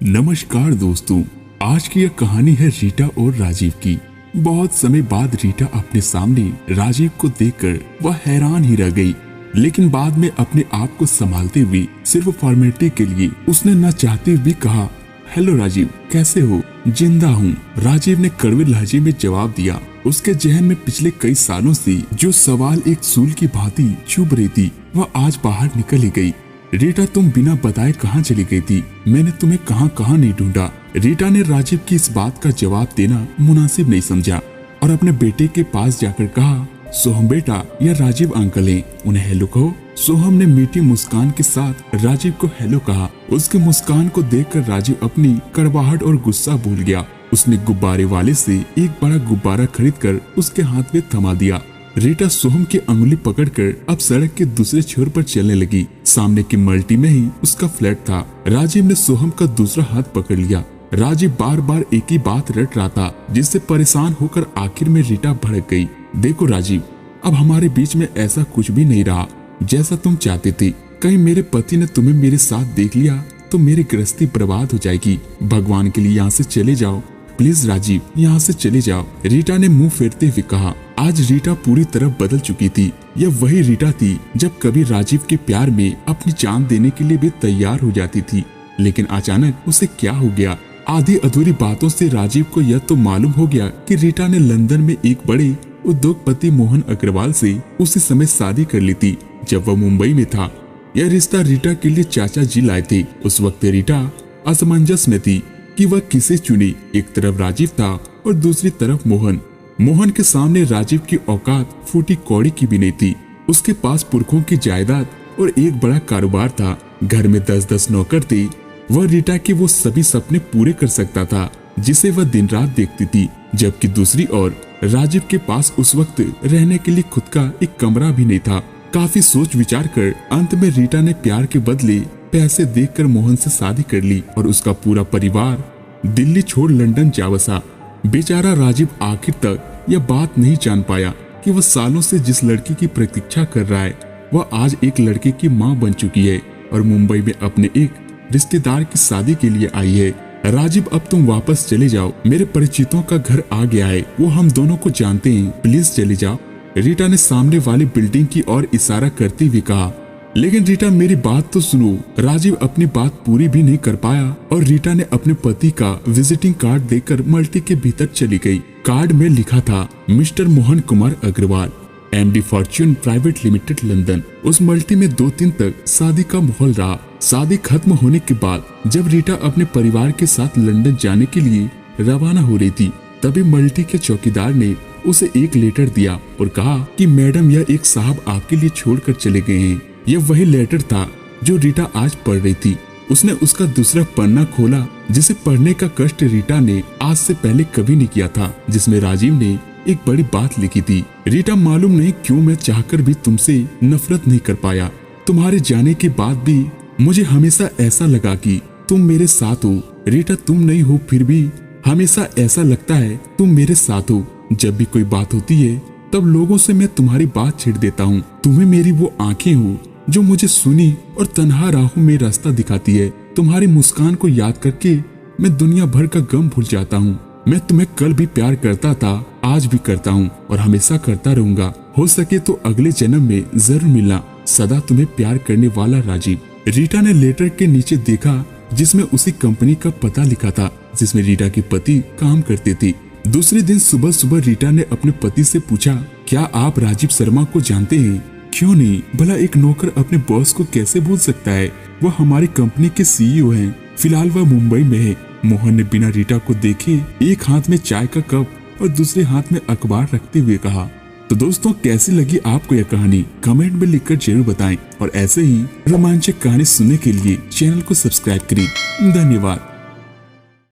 नमस्कार दोस्तों, आज की यह कहानी है रीटा और राजीव की। बहुत समय बाद रीटा अपने सामने राजीव को देखकर वह हैरान ही रह गई, लेकिन बाद में अपने आप को संभालते हुए सिर्फ फॉर्मेलिटी के लिए उसने न चाहते हुए कहा, हेलो राजीव, कैसे हो? जिंदा हूँ, राजीव ने कड़वे लहजे में जवाब दिया। उसके जहन में पिछले कई सालों से जो सवाल एक सूल की भांति चुभ रही थी, वह आज बाहर निकल ही गई। रीटा, तुम बिना बताए कहाँ चली गई थी? मैंने तुम्हें कहाँ कहाँ नहीं ढूंढा। रीटा ने राजीव की इस बात का जवाब देना मुनासिब नहीं समझा और अपने बेटे के पास जाकर कहा, सोहम बेटा, यह राजीव अंकल हैं, उन्हें हेलो कहो। सोहम ने मीठी मुस्कान के साथ राजीव को हेलो कहा। उसके मुस्कान को देखकर राजीव अपनी कड़वाहट और गुस्सा भूल गया। उसने गुब्बारे वाले से एक बड़ा गुब्बारा खरीदकर उसके हाथ में थमा दिया। रीटा सोहम की अंगुली पकड़कर अब सड़क के दूसरे छोर पर चलने लगी। सामने की मल्टी में ही उसका फ्लैट था। राजीव ने सोहम का दूसरा हाथ पकड़ लिया। राजीव बार बार एक ही बात रट रहा था, जिससे परेशान होकर आखिर में रीटा भड़क गई। देखो राजीव, अब हमारे बीच में ऐसा कुछ भी नहीं रहा जैसा तुम चाहते थे। कहीं मेरे पति ने तुम्हें मेरे साथ देख लिया तो मेरी गृहस्थी बर्बाद हो जाएगी। भगवान के लिए यहाँ से चले जाओ, प्लीज राजीव, यहाँ से चले जाओ, रीटा ने मुंह फेरते हुए कहा। आज रीटा पूरी तरह बदल चुकी थी। यह वही रीटा थी जब कभी राजीव के प्यार में अपनी जान देने के लिए भी तैयार हो जाती थी। लेकिन अचानक उसे क्या हो गया? आधी अधूरी बातों से राजीव को यह तो मालूम हो गया कि रीटा ने लंदन में एक बड़े उद्योगपति मोहन अग्रवाल से उसी समय शादी कर ली थी जब वह मुंबई में था। यह रिश्ता रीटा के लिए चाचा जी लाए थे। उस वक्त रीटा असमंजस में थी कि वह किसे चुने। एक तरफ राजीव था और दूसरी तरफ मोहन। मोहन के सामने राजीव की औकात फूटी कौड़ी की भी नहीं थी। उसके पास पुरखों की जायदाद और एक बड़ा कारोबार था। घर में 10-10 नौकर थे। वह रीटा के वो सभी सपने पूरे कर सकता था जिसे वह दिन रात देखती थी। जबकि दूसरी ओर राजीव के पास उस वक्त रहने के लिए खुद का एक कमरा भी नहीं था। काफी सोच विचार कर अंत में रीटा ने प्यार के बदले पैसे देकर मोहन से शादी कर ली और उसका पूरा परिवार दिल्ली छोड़ लंदन जा बसा। बेचारा राजीव आखिर तक यह बात नहीं जान पाया कि वह सालों से जिस लड़की की प्रतीक्षा कर रहा है, वह आज एक लड़के की मां बन चुकी है और मुंबई में अपने एक रिश्तेदार की शादी के लिए आई है। राजीव, अब तुम वापस चले जाओ, मेरे परिचितों का घर आ गया है, वो हम दोनों को जानते हैं, प्लीज चले जाओ। रीटा ने सामने वाली बिल्डिंग की ओर इशारा करते हुए कहा। लेकिन रीटा, मेरी बात तो सुनो। राजीव अपनी बात पूरी भी नहीं कर पाया और रीटा ने अपने पति का विजिटिंग कार्ड देकर मल्टी के भीतर चली गई। कार्ड में लिखा था, mister Mohan Kumar Agarwal, MD Fortune private limited, London. उस मल्टी में 2 दिन तक शादी का माहौल रहा। शादी खत्म होने के बाद जब रीटा अपने परिवार के साथ लंदन जाने के लिए रवाना हो रही थी, तभी मल्टी के चौकीदार ने उसे एक लेटर दिया और कहा कि मैडम, यह एक साहब आपके लिए छोड़कर चले गए हैं। यह वही लेटर था जो रीटा आज पढ़ रही थी। उसने उसका दूसरा पन्ना खोला, जिसे पढ़ने का कष्ट रीटा ने आज से पहले कभी नहीं किया था, जिसमें राजीव ने एक बड़ी बात लिखी थी। रीटा, मालूम नहीं क्यों मैं चाहकर भी तुमसे नफरत नहीं कर पाया। तुम्हारे जाने के बाद भी मुझे हमेशा ऐसा लगा कि तुम मेरे साथ हो। रीटा, तुम नहीं हो फिर भी हमेशा ऐसा लगता है तुम मेरे साथ हो। जब भी कोई बात होती है तब लोगों से मैं तुम्हारी बात छेड़ देता हूँ। तुम्हें मेरी वो आंखें हो जो मुझे सुनी और तन्हा राहों में रास्ता दिखाती है। तुम्हारी मुस्कान को याद करके मैं दुनिया भर का गम भूल जाता हूँ। मैं तुम्हें कल भी प्यार करता था, आज भी करता हूँ और हमेशा करता रहूंगा। हो सके तो अगले जन्म में जरूर मिलना। सदा तुम्हें प्यार करने वाला राजीव। रीटा ने लेटर के नीचे देखा, जिसमें उसी कंपनी का पता लिखा था जिसमें रीटा के पति काम करते थे। दूसरे दिन सुबह सुबह रीटा ने अपने पति से पूछा, क्या आप राजीव शर्मा को जानते हैं? क्यों नहीं, भला एक नौकर अपने बॉस को कैसे भूल सकता है? वह हमारी कंपनी के CEO हैं। फिलहाल वह मुंबई में है। मोहन ने बिना रीटा को देखे एक हाथ में चाय का कप और दूसरे हाथ में अखबार रखते हुए कहा। तो दोस्तों, कैसी लगी आपको यह कहानी? कमेंट में लिखकर जरूर बताएं और ऐसे ही रोमांचक कहानी सुनने के लिए चैनल को सब्सक्राइब करें। धन्यवाद।